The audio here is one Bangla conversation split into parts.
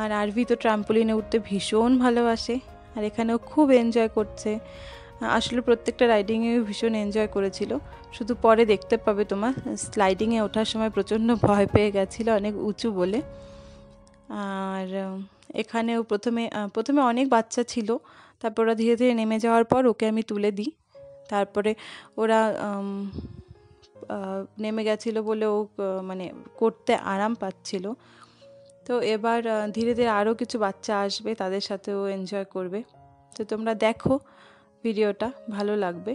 আর আরভি তো ট্রাম্পোলিনে উঠতে ভীষণ ভালোবাসে, আর এখানেও খুব এনজয় করছে। আসলে প্রত্যেকটা রাইডিংয়ে ভীষণ এনজয় করেছিল, শুধু পরে দেখতে পাবে তোমার স্লাইডিংয়ে ওঠার সময় প্রচণ্ড ভয় পেয়ে গেছিলো, অনেক উঁচু বলে। আর এখানেও প্রথমে অনেক বাচ্চা ছিল, তারপর ওরা ধীরে ধীরে নেমে যাওয়ার পর ওকে আমি তুলে দিই। তারপরে ওরা নেমে গেছিলো বলে ও মানে করতে আরাম পাচ্ছিল। তো এবার ধীরে ধীরে আরও কিছু বাচ্চা আসবে, তাদের সাথেও এনজয় করবে। তো তোমরা দেখো ভিডিওটা, ভালো লাগবে।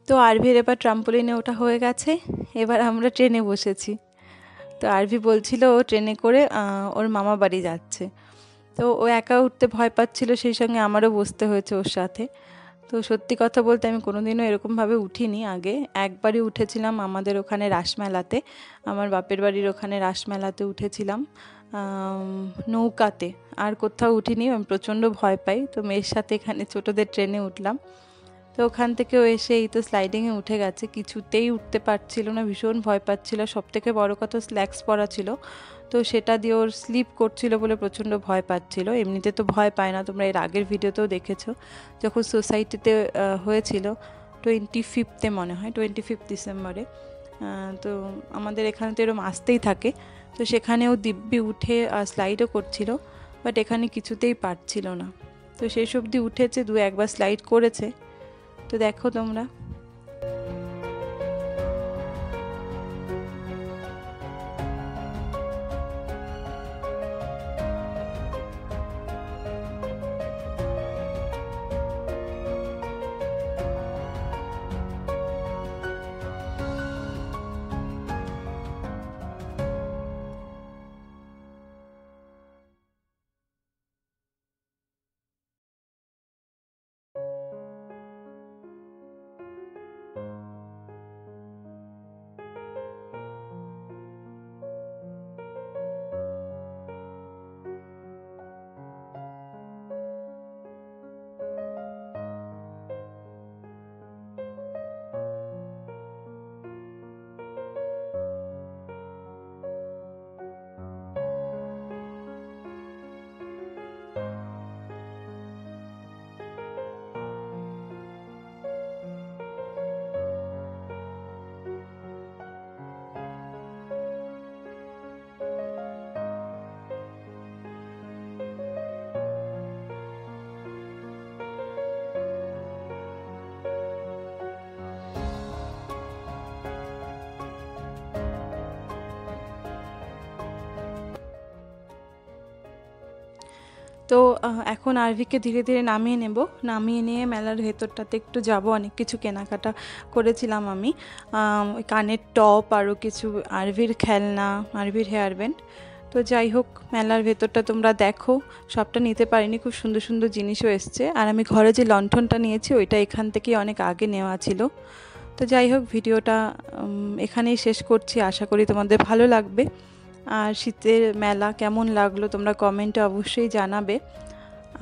তো আরভির এবার ট্রাম্পোলিনে ওঠা হয়ে গেছে, এবার আমরা ট্রেনে বসেছি। তো আরভি বলছিল ও ট্রেনে করে ওর মামা বাড়ি যাচ্ছে। তো ও একা উঠতে ভয় পাচ্ছিল, সেই সঙ্গে আমারও বসতে হয়েছে ওর সাথে। তো সত্যি কথা বলতে আমি কোনোদিনও এরকমভাবে উঠিনি আগে। একবারই উঠেছিলাম আমাদের ওখানে রাসমেলাতে, আমার বাপের বাড়ির ওখানে রাসমেলাতে উঠেছিলাম নৌকাতে, আর কোথাও উঠিনি। আমি প্রচণ্ড ভয় পাই, তো মেয়ের সাথে এখানে ছোটোদের ট্রেনে উঠলাম। তো ওখান থেকেও এসে এই তো স্লাইডিংয়ে উঠে গেছে, কিছুতেই উঠতে পারছিল না, ভীষণ ভয় পাচ্ছিল। সবথেকে বড় কথা স্ল্যাক্স পরা ছিল, তো সেটা দিয়ে ওর স্লিপ করছিল বলে প্রচণ্ড ভয় পাচ্ছিল। এমনিতে তো ভয় পায় না, তোমরা এর আগের ভিডিওতেও দেখেছো যখন সোসাইটিতে হয়েছিল 25 মনে হয় 25 ডিসেম্বরে। তো আমাদের এখানে তো এরকম আসতেই থাকে, তো সেখানেও দিব্যি উঠে স্লাইডও করছিল, বাট এখানে কিছুতেই পারছিল না। তো শেষ অবধি উঠেছে, একবার স্লাইড করেছে। তো দেখো তোমরা। তো এখন আরভিকে ধীরে ধীরে নামিয়ে নেব, নামিয়ে নিয়ে মেলার ভেতরটাতে একটু যাব। অনেক কিছু কেনাকাটা করেছিলাম আমি, ওই কানের টপ, আরও কিছু আরভির খেলনা, আরভির হেয়ার ব্যান্ড। তো যাই হোক, মেলার ভেতরটা তোমরা দেখো, সবটা নিতে পারিনি, খুব সুন্দর সুন্দর জিনিসও এসছে। আর আমি ঘরে যে লণ্ঠনটা নিয়েছি ওইটা এখান থেকেই অনেক আগে নেওয়া ছিল। তো যাই হোক, ভিডিওটা এখানেই শেষ করছি, আশা করি তোমাদের ভালো লাগবে। আর শীতের মেলা কেমন লাগলো তোমরা কমেন্টে অবশ্যই জানাবে।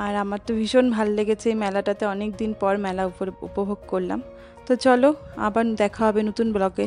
আর আমার তো ভীষণ ভালো লেগেছে এই মেলাটাতে, অনেক দিন পর মেলা উপভোগ করলাম। তো চলো, আবার দেখা হবে নতুন ব্লগে।